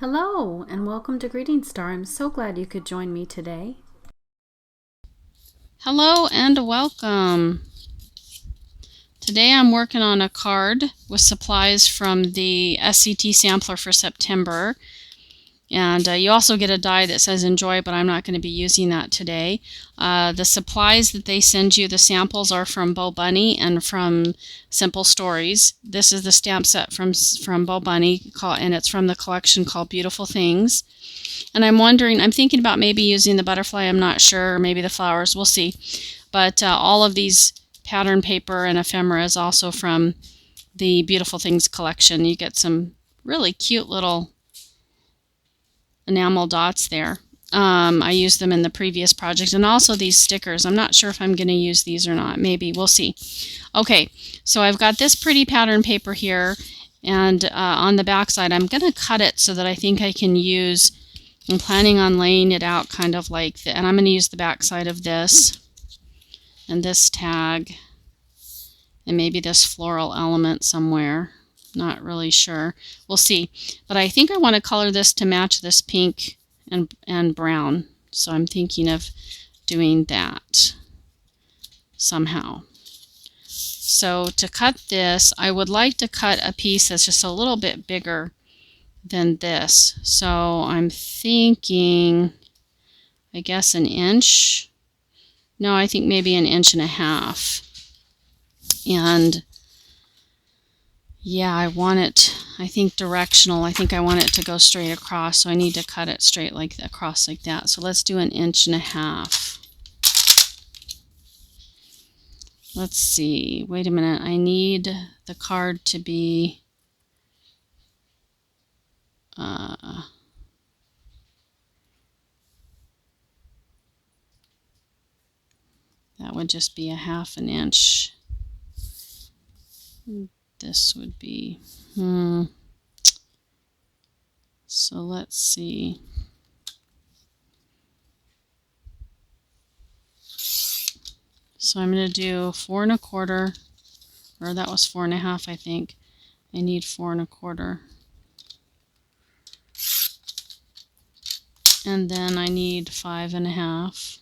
Hello and welcome to Greetingstar. I'm so glad you could join me today. Hello and welcome. Today I'm working on a card with supplies from the SCT sampler for September. And you also get a die that says enjoy, but I'm not going to be using that today. The supplies that they send you, the samples, are from Bo Bunny and from Simple Stories. This is the stamp set from Bo Bunny, and it's from the collection called Beautiful Things. And I'm thinking about maybe using the butterfly, I'm not sure, or maybe the flowers, we'll see. But all of these pattern paper and ephemera is also from the Beautiful Things collection. You get some really cute little enamel dots there. I used them in the previous project, and also these stickers. I'm not sure if I'm going to use these or not. Maybe. We'll see. Okay, so I've got this pretty pattern paper here, and on the back side I'm going to cut it so that I think I can use, I'm planning on laying it out kind of like and I'm going to use the back side of this and this tag and maybe this floral element somewhere. Not really sure. We'll see. But I think I want to color this to match this pink and brown. So I'm thinking of doing that somehow. So to cut this, I would like to cut a piece that's just a little bit bigger than this. So I'm thinking, I guess, an inch. No, I think maybe an inch and a half. And yeah, I want it, I think, directional. I think I want it to go straight across, so I need to cut it straight across like that. So let's do an inch and a half. Let's see. Wait a minute. I need the card to be that would just be a half an inch. This would be, so let's see. So I'm going to do 4 1/4, or that was 4 1/2, I think. I need 4 1/4. And then I need 5 1/2.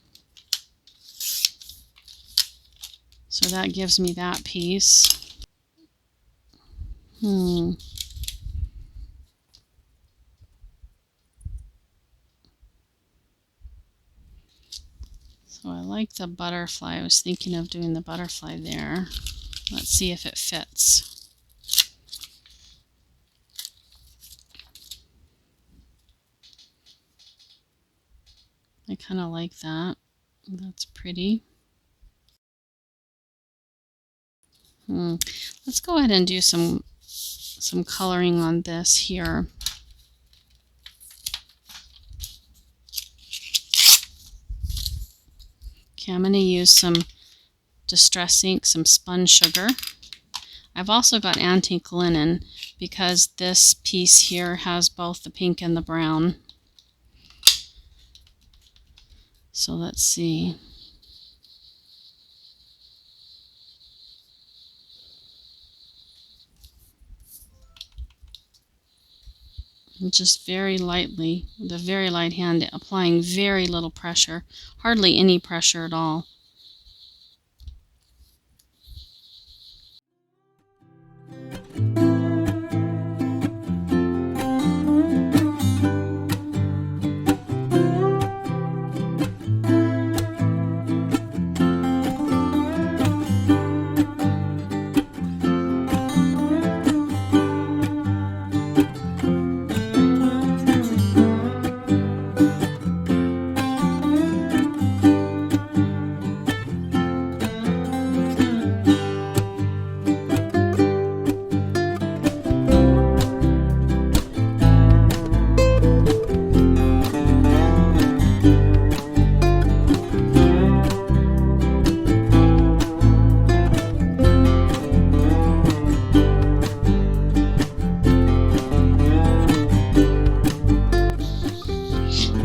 So that gives me that piece. So I like the butterfly. I was thinking of doing the butterfly there. Let's see if it fits. I kind of like that. That's pretty. Let's go ahead and do some coloring on this here. Okay, I'm going to use some Distress ink, some spun sugar. I've also got antique linen because this piece here has both the pink and the brown. So let's see. Just very lightly, with a very light hand, applying very little pressure, hardly any pressure at all.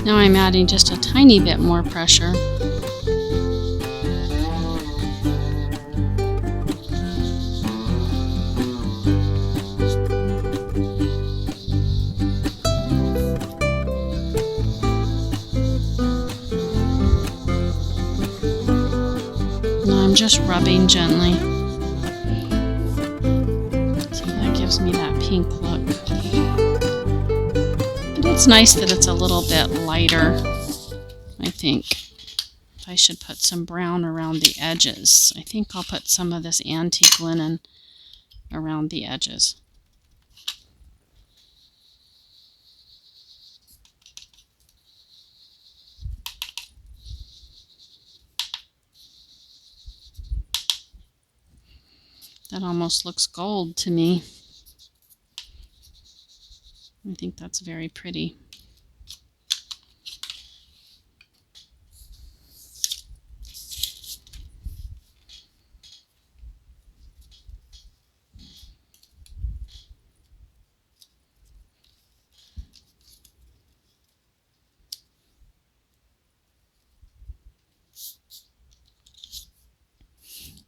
Now I'm adding just a tiny bit more pressure. just rubbing gently. So that gives me that pink look. But it's nice that it's a little bit lighter, I think. I should put some brown around the edges. I think I'll put some of this antique linen around the edges. That almost looks gold to me. I think that's very pretty.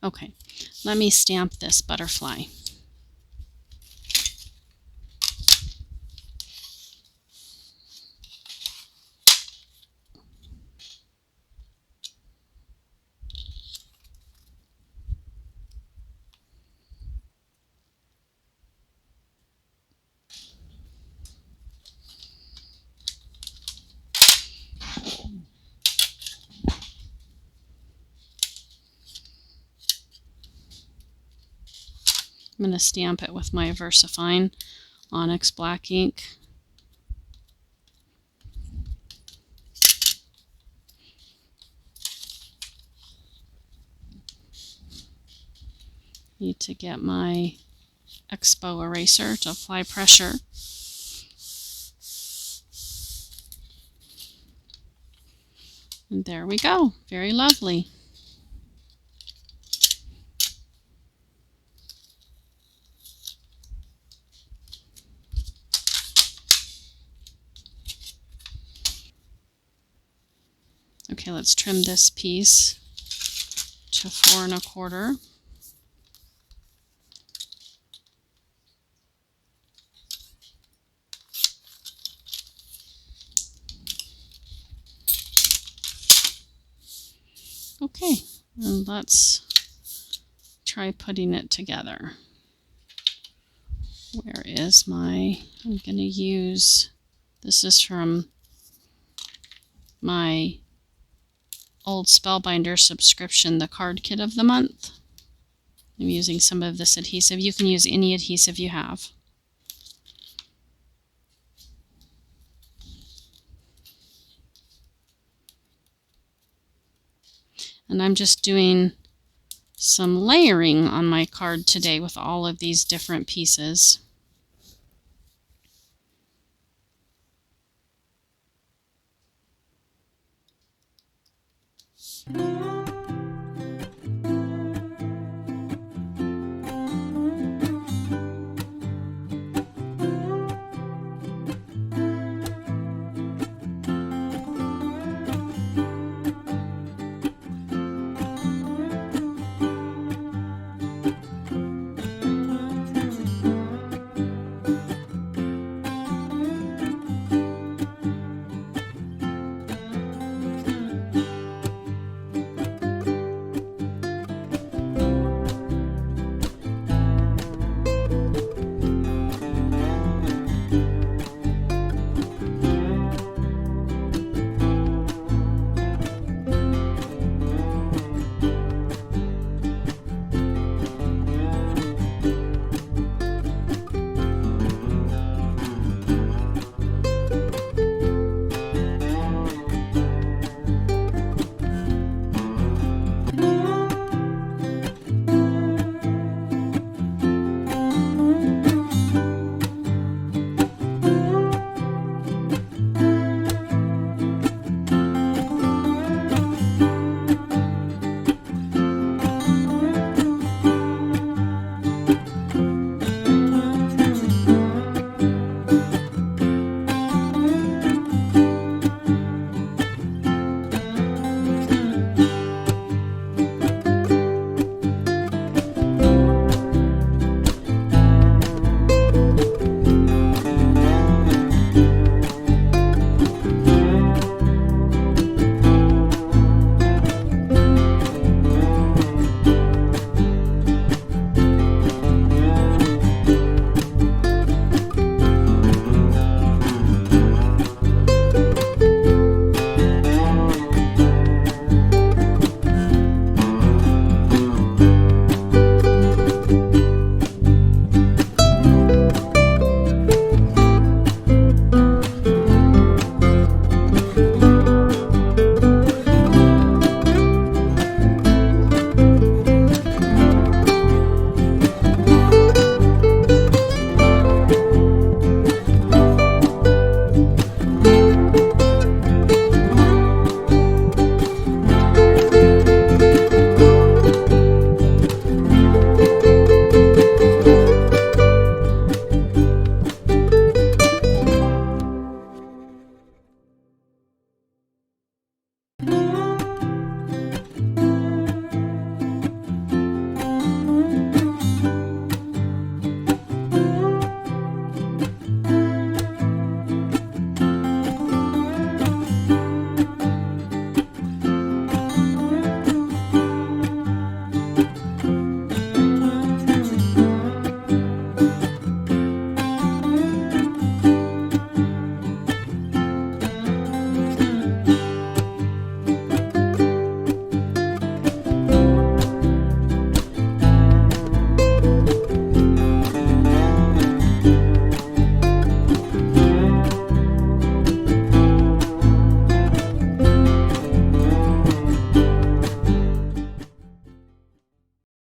Okay, let me stamp this butterfly. I'm going to stamp it with my VersaFine Onyx black ink. Need to get my Expo eraser to apply pressure. And there we go. Very lovely. Okay, let's trim this piece to 4 1/4. Okay, and let's try putting it together. Where is my, I'm going to use, this is from my old Spellbinder subscription, the card kit of the month. I'm using some of this adhesive. You can use any adhesive you have. And I'm just doing some layering on my card today with all of these different pieces.